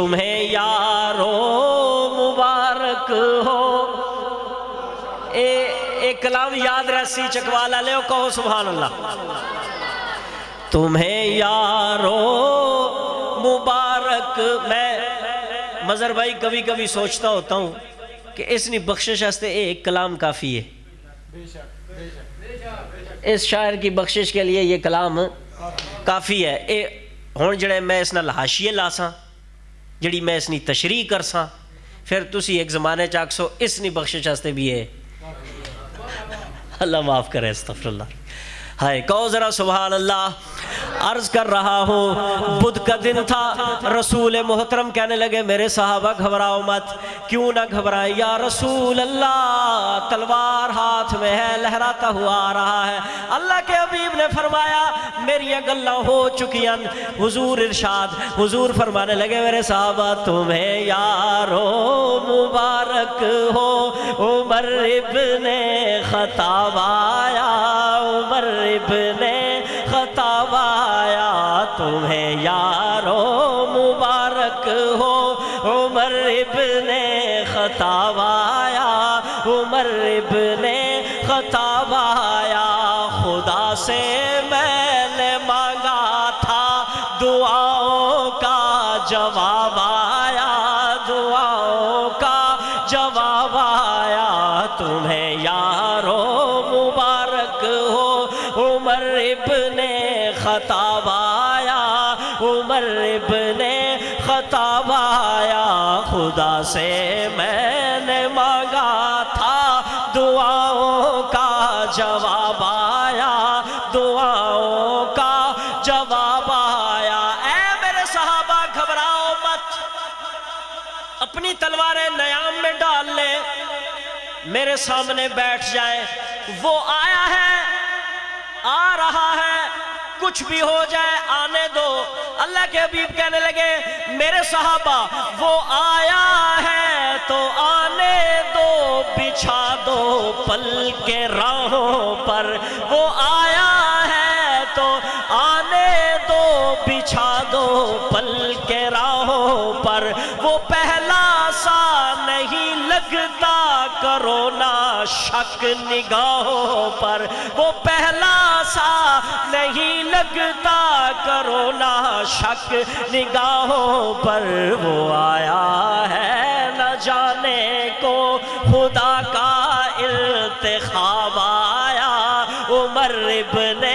تمہیں یارو مبارک ہو. ایک کلام یاد رسی چکوالا لے کہو سبحان اللہ. تمہیں یارو مبارک. میں مظہر بھائی کبھی کبھی سوچتا ہوتا ہوں کہ اس نے بخشش ہستے ایک کلام کافی ہے. اس شاعر کی بخشش کے لیے یہ کلام کافی ہے. ہون جڑے میں اس نال حاشیے لاساں جڑی میں اس نی تشریح کرساں پھر تسی ایک زمانے چاکسو اس نی بخشش ہستے بھی ہے. اللہ معاف کرے استغفر اللہ. ہائے کہو ذرا سبحان اللہ. عرض کر رہا ہوں بدھ کا دن تھا. رسول محترم کہنے لگے میرے صحابہ گھبراؤ مت. کیوں نہ گھبرائیں یا رسول اللہ, تلوار ہاتھ میں ہے, لہراتا ہوا آ رہا ہے. اللہ کے حبیب نے فرمایا میری گلاں ہو چکی ہیں. حضور ارشاد, حضور فرمانے لگے میرے صحابہ تمہیں یارو مبارک ہو. عمر ابن خطاب آیا, عمر ابن خطاب آیا, تمہیں یارو مبارک ہو. عمر ابن خطاب آیا, عمر ابن خطاب آیا. خدا سے میں نے مانگا تھا دعاؤں کا جواب آیا, دعاؤں کا جواب آیا. تمہیں یارو مبارک ہو. عمر ابن خطاب آیا, عمر ابن خطاب آیا. خدا سے میں نے مانگا تھا دعاؤں کا جواب آیا, دعاؤں کا جواب آیا. اے میرے صحابہ گھبراؤ مت, اپنی تلواریں نیام میں ڈال لیں, میرے سامنے بیٹھ جائیں. وہ آیا ہے, آ رہا ہے, کچھ بھی ہو جائے آنے دو. اللہ کے حبیب کہنے لگے میرے صحابہ وہ آیا ہے تو آنے دو, بچھا دو پل کے راہوں پر. وہ آیا ہے تو آنے دو, بچھا دو پل کے راہوں پر. وہ پہلا سا نہیں لگتا کرو نا شک نگاہوں پر. وہ پہلا سا نہیں لگتا کرو نا شک نگاہوں پر. وہ آیا ہے نہ جانے کو خدا کا انتخاب آیا. عمر ابن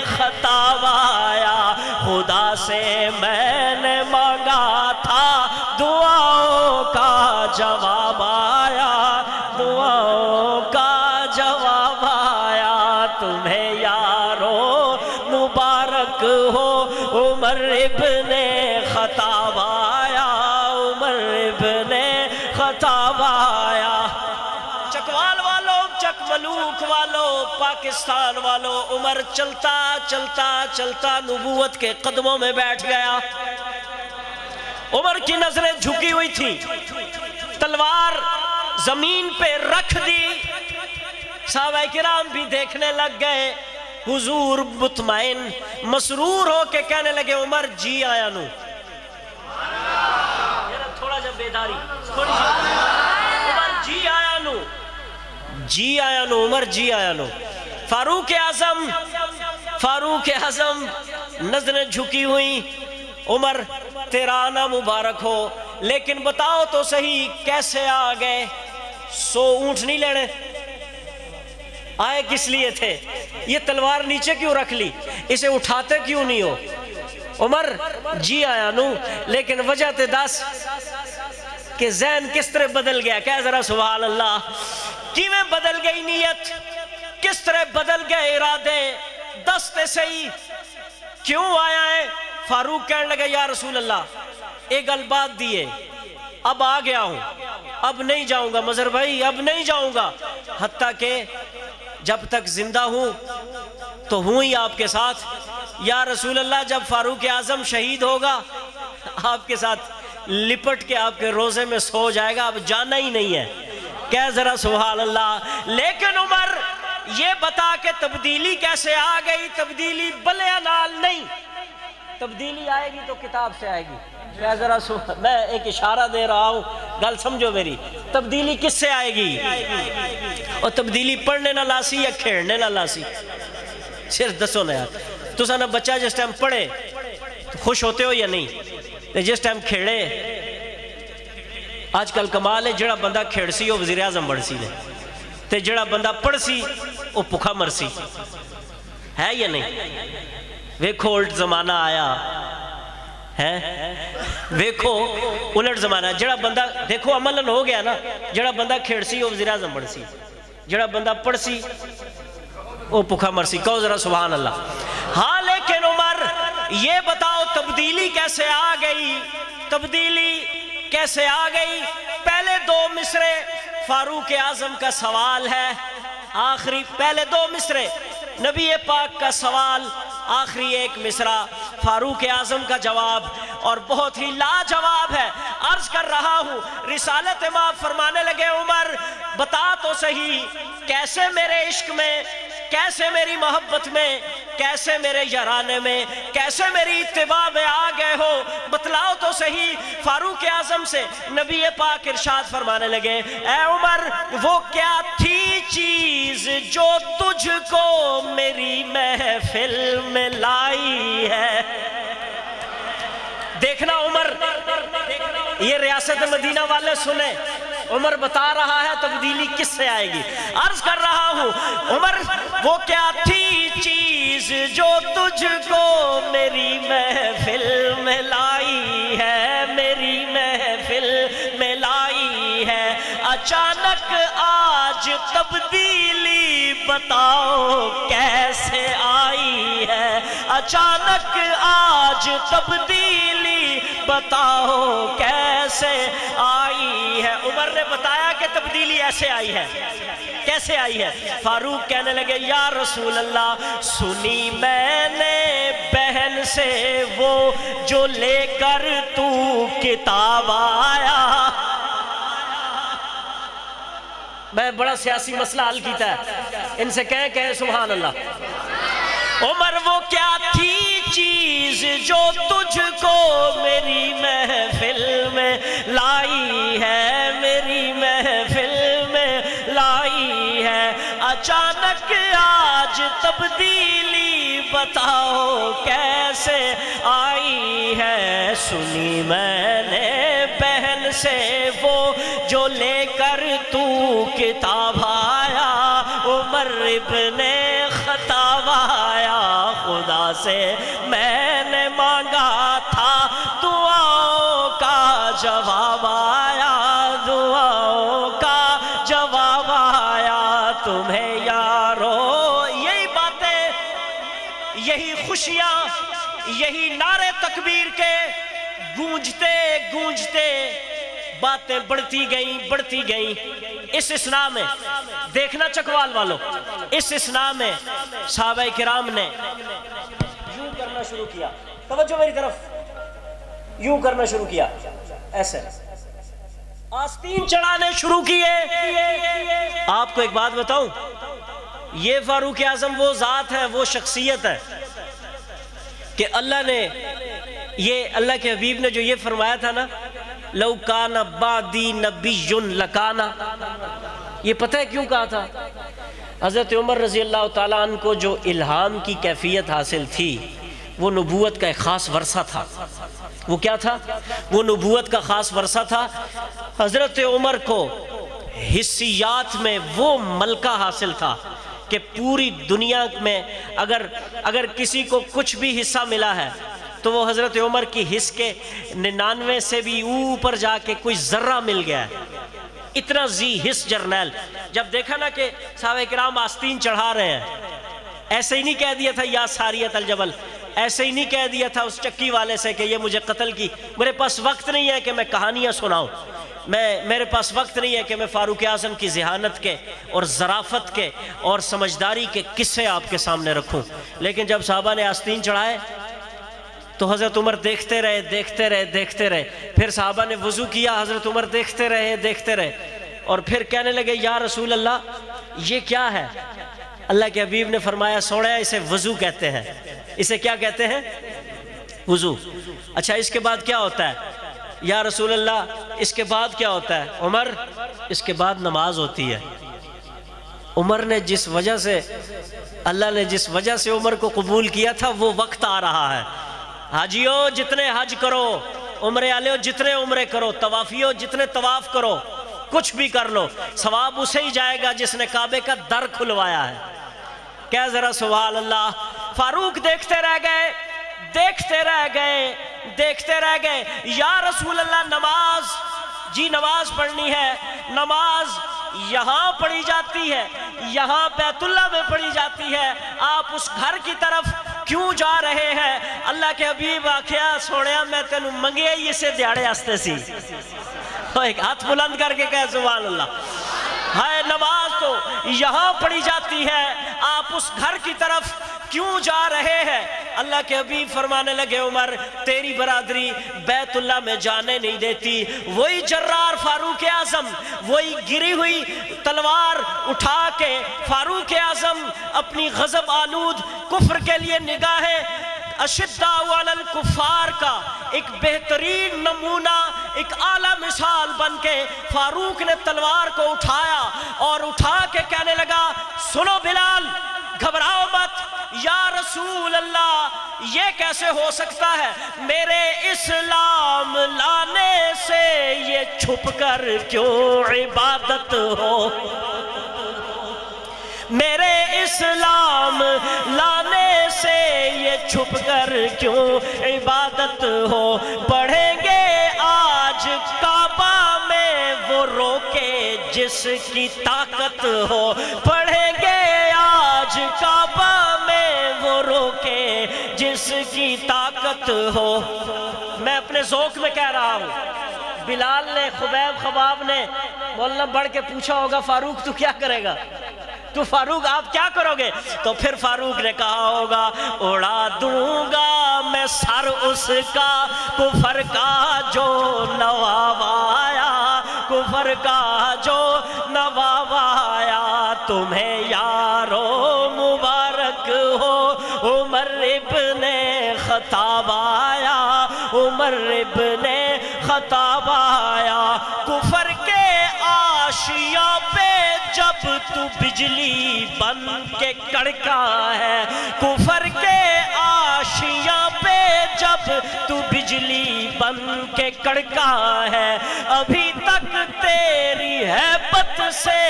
خطاب آیا. خدا سے میں نے مانگا تھا دعاؤں کا جواب آیا, دعاؤں کا جواب آیا. تمہیں یارو مبارک ہو. عمر ابن خطاب آیا, عمر ابن خطاب آیا. چکوال والوں, چک ملوک والوں, پاکستان والوں, عمر چلتا چلتا چلتا نبوت کے قدموں میں بیٹھ گیا. عمر کی نظریں جھکی ہوئی تھی, تلوار زمین پہ رکھ دی. صحابہ کرام بھی دیکھنے لگ گئے. حضور مطمئن مسرور ہو کے کہنے لگے عمر جی آیا نو. تھوڑا جا بیداری, عمر جی آیا نو, جی آیا نو, عمر جی آیا نو. فاروق اعظم, فاروق اعظم نظریں جھکی ہوئی. عمر تیرا آنا مبارک ہو, لیکن بتاؤ تو صحیح کیسے آ گئے؟ 100 اونٹ نہیں لینے, آئے کس لیے تھے؟ یہ تلوار نیچے کیوں رکھ لی, اسے اٹھاتے کیوں نہیں ہو؟ عمر جی آیا نو, لیکن وجہ تے دس کہ ذہن کس طرح بدل گیا. کہہ ذرا سبحان اللہ. کیویں بدل گئی نیت, کس طرح بدل گئے ارادے, دس تے صحیح کیوں آیا ہے؟ فاروق کہنے لگے یا رسول اللہ ایک گل بات دیئے, اب آ گیا ہوں, اب نہیں جاؤں گا. مظہر بھائی اب نہیں جاؤں گا, حتیٰ کہ جب تک زندہ ہوں تو ہوں ہی آپ کے ساتھ. یا رسول اللہ جب فاروق اعظم شہید ہوگا آپ کے ساتھ لپٹ کے آپ کے روزے میں سو جائے گا, اب جانا ہی نہیں ہے. کہہ ذرا سبحان اللہ. لیکن عمر یہ بتا کہ تبدیلی کیسے آ گئی؟ تبدیلی بلے نال نہیں, تبدیلی آئے گی تو کتاب سے آئے گی. میں ایک اشارہ دے رہا ہوں، گل سمجھو میری. تبدیلی کس سے آئے گی؟ اور تبدیلی پڑھنے نہ لاسی یا کھیڑنے نہ لاسی؟ صرف دسو نا یار. تو سانا بچہ جس ٹائم پڑھے خوش ہوتے ہو یا نہیں؟ جس ٹائم کھیڑے، آج کل کمال ہے، جڑا بندہ کھیڑ سی وہ وزیر اعظم بڑھ سی نے، تے جڑا بندہ پڑھ سی وہ بھوکا مر سی. ہے یا نہیں؟ ویکھو الٹ زمانہ آیا ہے، ویکھو الٹ زمانہ. جڑا بندہ دیکھو عملاً ہو گیا نا، جڑا بندہ کھیڑ سی وہ وزیر اعظم بڑھ سی، جڑا بندہ پڑھ سی وہ بھوکا مر سی. کہو ذرا سبحان اللہ. ہاں لیکن عمر یہ بتاؤ تبدیلی کیسے آ گئی؟ تبدیلی کیسے آ گئی؟ پہلے دو مصرے فاروق اعظم کا سوال ہے، آخری پہلے دو مصرے نبی پاک کا سوال، آخری ایک مصرع فاروق اعظم کا جواب، اور بہت ہی لاجواب ہے. عرض کر رہا ہوں، رسالت ماں فرمانے لگے عمر بتا تو صحیح کیسے میرے عشق میں، کیسے میری محبت میں، کیسے میرے یارانے میں، کیسے میری اتباع میں آ گئے ہو، بتلاؤ تو صحیح. فاروق اعظم سے نبی پاک ارشاد فرمانے لگے، اے عمر وہ کیا تھی چیز جو تجھ کو میری محفل میں لائی ہے. دیکھنا عمر، یہ ریاست مدینہ والے سنیں، عمر بتا رہا ہے تبدیلی کس سے آئے گی. عرض کر رہا ہوں عمر وہ کیا تھی چیز جو تجھ کو میری محفل میں لائی ہے، میری محفل میں لائی ہے. اچانک آج تبدیلی بتاؤ کیسے آئی ہے، اچانک آج تبدیلی بتاؤ کیسے آئی ہے. عمر نے بتایا کہ تبدیلی ایسے آئی ہے. کیسے آئی ہے؟ فاروق کہنے لگے یا رسول اللہ سنی میں نے بہن سے وہ جو لے کر تو کتاب آیا. میں بڑا سیاسی مسئلہ حل کیتا ہے، ان سے کہیں سبحان اللہ. عمر وہ کیا تھی چیز جو تجھ کو میری محفل میں لائی ہے، میری محفل میں لائی ہے. اچانک آج تبدیلی بتاؤ کیسے آئی ہے. سنی میں نے بہن سے وہ جو لے کر تو کتاب آیا، عمر ابن خطاب آیا. خدا سے میں نے مانگا تھا دعاؤں کا جواب آیا، دعاؤں کا جواب آیا. تمہیں یارو یہی باتیں، یہی خوشیاں، یہی نعرے تکبیر کے گونجتے گونجتے باتیں بڑھتی گئیں. اس اسنا میں دیکھنا چکوال والوں، اس اسنا میں صحابہ کرام نے یوں کرنا شروع کیا. توجہ میری طرف، یوں کرنا شروع کیا، ایسے آستین چڑھانے شروع کیے. آپ کو ایک بات بتاؤں، یہ فاروق اعظم وہ ذات ہے، وہ شخصیت ہے کہ اللہ نے، یہ اللہ کے حبیب نے جو یہ فرمایا تھا نا، لو کان بعدی نبی لکانا، یہ پتہ ہے کیوں کہا تھا؟ حضرت عمر رضی اللہ تعالیٰ عنہ کو جو الہام کی کیفیت حاصل تھی، وہ نبوت کا ایک خاص ورثہ تھا. وہ کیا تھا؟ وہ نبوت کا خاص ورثہ تھا. حضرت عمر کو حسیات میں وہ ملکہ حاصل تھا کہ پوری دنیا میں اگر کسی کو کچھ بھی حصہ ملا ہے تو وہ حضرت عمر کی حص کے 99 سے بھی اوپر جا کے کوئی ذرہ مل گیا ہے. اتنا ذی حص جرنیل. جب دیکھا نا کہ صحابہ کرام آستین چڑھا رہے ہیں، ایسے ہی نہیں کہہ دیا تھا یا ساریت الجبل، ایسے ہی نہیں کہہ دیا تھا اس چکی والے سے کہ یہ مجھے قتل کی. میرے پاس وقت نہیں ہے کہ میں کہانیاں سناؤں، میرے پاس وقت نہیں ہے کہ میں فاروق اعظم کی ذہانت کے اور ظرافت کے اور سمجھداری کے قصے آپ کے سامنے رکھوں. لیکن جب صحابہ نے آستین چڑھائے تو حضرت عمر دیکھتے رہے. پھر صحابہ نے وضو کیا، حضرت عمر دیکھتے رہے اور پھر کہنے لگے یا رسول اللہ یہ کیا ہے؟ اللہ کے حبیب نے فرمایا سوڑا اسے وضو کہتے ہیں. اسے کیا کہتے ہیں؟ وضو. اچھا اس کے بعد کیا ہوتا ہے یا رسول اللہ؟ اس کے بعد کیا ہوتا ہے عمر؟ اس کے بعد نماز ہوتی ہے. عمر نے جس وجہ سے اللہ نے جس وجہ سے عمر کو قبول کیا تھا وہ وقت آ رہا ہے. حاجیوں جتنے حج کرو، عمرے والے جتنے عمرے کرو، طوافیوں جتنے طواف کرو، کچھ بھی کر لو، ثواب اسے ہی جائے گا جس نے کعبے کا در کھلوایا ہے. کیا ذرا سبحان اللہ. فاروق دیکھتے رہ گئے، دیکھتے رہ گئے، دیکھتے رہ گئے. یا رسول اللہ نماز، جی نماز پڑھنی ہے. نماز یہاں پڑھی جاتی ہے، یہاں بیت اللہ میں پڑھی جاتی ہے، آپ اس گھر کی طرف کیوں جا رہے ہیں؟ اللہ کے حبیب آکھیا سوڑیا میں تینوں منگے ہی اسے دیاڑے ہستے سی. ایک ہاتھ بلند کر کے کہے سبحان اللہ. ہے نماز تو یہاں پڑھی جاتی ہے، آپ اس گھر کی طرف کیوں جا رہے ہیں؟ اللہ کے حبیب فرمانے لگے عمر تیری برادری بیت اللہ میں جانے نہیں دیتی. وہی جرار فاروق اعظم، وہی گری ہوئی تلوار اٹھا کے فاروق اعظم اپنی غضب آلود کفر کے لیے نگاہیں اشداء علی الکفار کا ایک بہترین نمونہ، ایک اعلیٰ مثال بن کے فاروق نے تلوار کو اٹھایا اور اٹھا کے کہنے لگا سنو بلال گھبراؤ مت. یا رسول اللہ یہ کیسے ہو سکتا ہے؟ میرے اسلام لانے سے یہ چھپ کر کیوں عبادت ہو؟ میرے اسلام لانے سے یہ چھپ کر کیوں عبادت ہو؟ پڑھیں گے آج کعبہ میں وہ روکے جس کی طاقت ہو. پڑھیں گے آج کعبہ میں وہ روکے جس کی طاقت ہو. میں اپنے ذوق میں کہہ رہا ہوں. بلال نے خبیب خباب نے مولانا بڑھ کے پوچھا ہوگا فاروق تو کیا کرے گا؟ تو فاروق آپ کیا کرو گے؟ تو پھر فاروق نے کہا ہوگا اڑا دوں گا میں سر اس کا کفر کا جو نواب آیا، کفر کا جو نواب آیا. تمہیں یارو مبارک ہو عمر ابن خطاب آیا، عمر ابن خطاب آیا. کفر کے آشیاں پہ جب تو بجلی بن کے کڑکا ہے، کفر کے آشیاں پہ جب تو بجلی بن کے کڑکا ہے، ابھی تک تیری ہیبت سے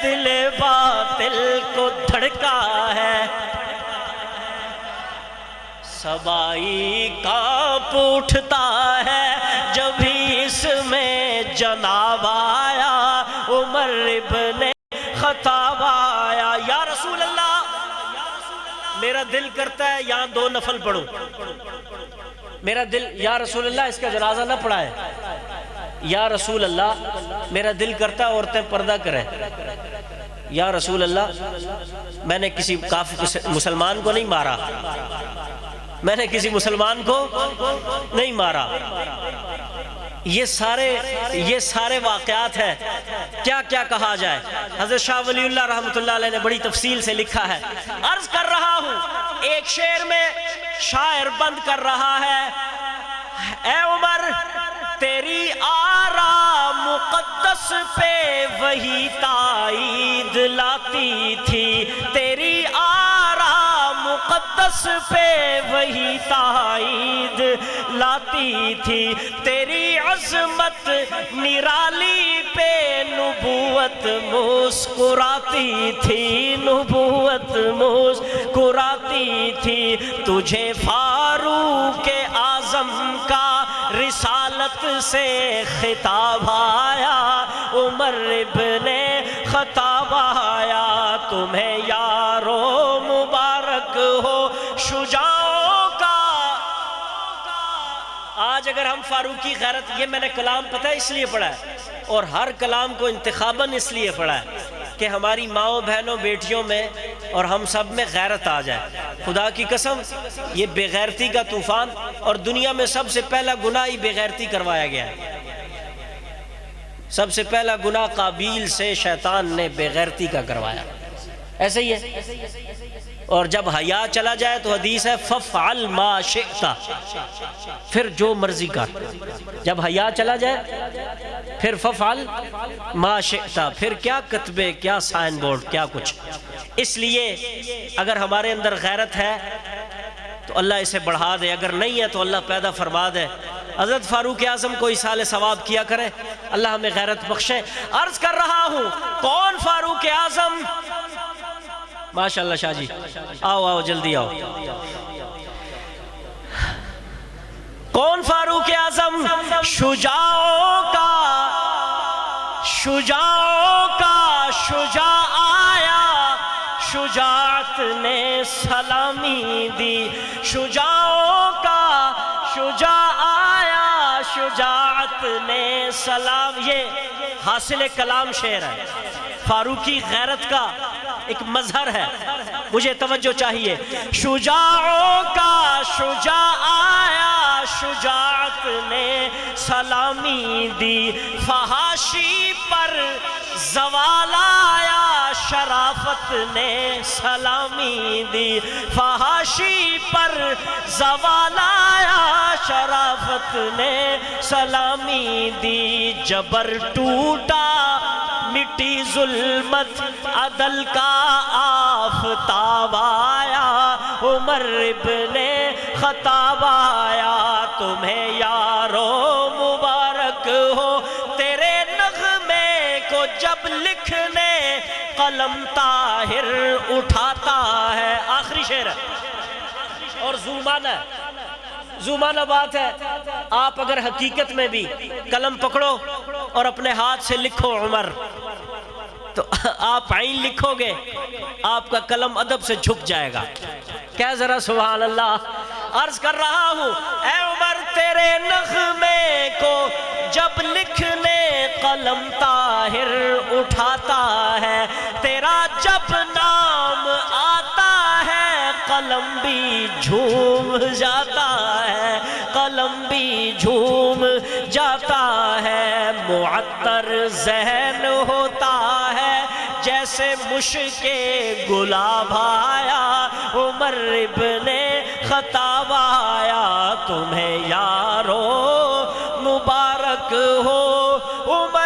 دل باطل کو دھڑکا ہے. سبائی کانپ اٹھتا ہے جب اس میں جناب آیا، عمر ابن خطاب آیا. یا رسول اللہ میرا دل کرتا ہے یہاں 2 نفل پڑھوں. میرا دل یا رسول اللہ اس کا جنازہ نہ پڑھائے. یا رسول اللہ میرا دل کرتا ہے عورتیں پردہ کریں. یا رسول اللہ میں نے کسی مسلمان کو نہیں مارا، میں نے کسی مسلمان کو نہیں مارا. یہ سارے واقعات ہیں. کیا کیا کہا جائے؟ حضرت شاہ ولی اللہ رحمۃ اللہ علیہ نے بڑی تفصیل سے لکھا ہے. عرض کر رہا ہوں ایک شعر میں شاعر بند کر رہا ہے اے عمر تیری آرا مقدس پہ وہی تائید لاتی تھی، تیری آرا مقدس پہ وہی تائید لاتی تھی. تیری عظمت نرالی پہ نبوت مسکراتی تھی، نبوت مسکراتی تھی. تجھے فاروق اعظم کا رسالت سے خطاب آیا، عمر ابن خطاب آیا. تمہیں یارو مبارک ہو شجاعوں کا. آج اگر ہم فاروقی غیرت، یہ میں نے کلام پتہ اس لیے پڑھا ہے اور ہر کلام کو انتخاباً اس لیے پڑھا ہے کہ ہماری ماؤں بہنوں بیٹیوں میں اور ہم سب میں غیرت آ جائے. خدا کی قسم یہ بے غیرتی کا طوفان، اور دنیا میں سب سے پہلا گناہ ہی بے غیرتی کروایا گیا ہے. سب سے پہلا گناہ قابیل سے شیطان نے بے غیرتی کا کروایا. ایسے ہی ہے. اور جب حیا چلا جائے تو حدیث ہے فَفْعَلْ مَا شِئْتَ، پھر جو مرضی کر. جب حیا چلا جائے پھر فَفْعَلْ مَا شِئْتَ، پھر کیا کتبے، کیا سائن بورڈ، کیا کچھ. اس لیے اگر ہمارے اندر غیرت ہے تو اللہ اسے بڑھا دے، اگر نہیں ہے تو اللہ پیدا فرما دے. حضرت فاروق اعظم کو ایصال ثواب کیا کرے، اللہ ہمیں غیرت بخشے. عرض کر رہا ہوں کون فاروق اعظم؟ ماشاءاللہ شاہ جی، آؤ جلدی آؤ. کون فاروق اعظم؟ شجاعوں کا شجاع آیا، شجاعت نے سلامی دی. شجاعوں کا شجاع آیا، شجاعت نے سلام. یہ حاصل کلام شعر ہے، فاروقی غیرت کا ایک مظہر ہے. مجھے توجہ چاہیے. شجاعوں کا شجاع آیا، شجاعت نے سلامی دی. فحاشی پر زوال آیا، شرافت نے سلامی دی. فحاشی پر زوال آیا، شرافت نے سلامی دی. جبر ٹوٹا مٹی ظلمت عدل کا آفتاب آیا، عمر ابن خطاب آیا. تمہیں یارو مبارک ہو تیرے نغمے کو جب لکھنے قلم طاہر اٹھاتا ہے. آخری شعر ہے اور زومانہ بات ہے. آپ اگر حقیقت میں بھی قلم پکڑو اور اپنے ہاتھ سے لکھو عمر، تو آپ عین لکھو گے، آپ کا قلم ادب سے جھک جائے گا. کیا ذرا سبحان اللہ. عرض کر رہا ہوں اے عمر تیرے نغمے کو جب لکھنے قلم طاہر اٹھاتا ہے، تیرا جب نام آتا ہے قلم بھی جھوم جاتا ہے، قلم بھی جھوم جاتا ہے. معطر ذہن ہوتا ہے جیسے مشک گلاب آیا، عمر ابن خطاب آیا. تمہیں یارو مبارک ہو عمر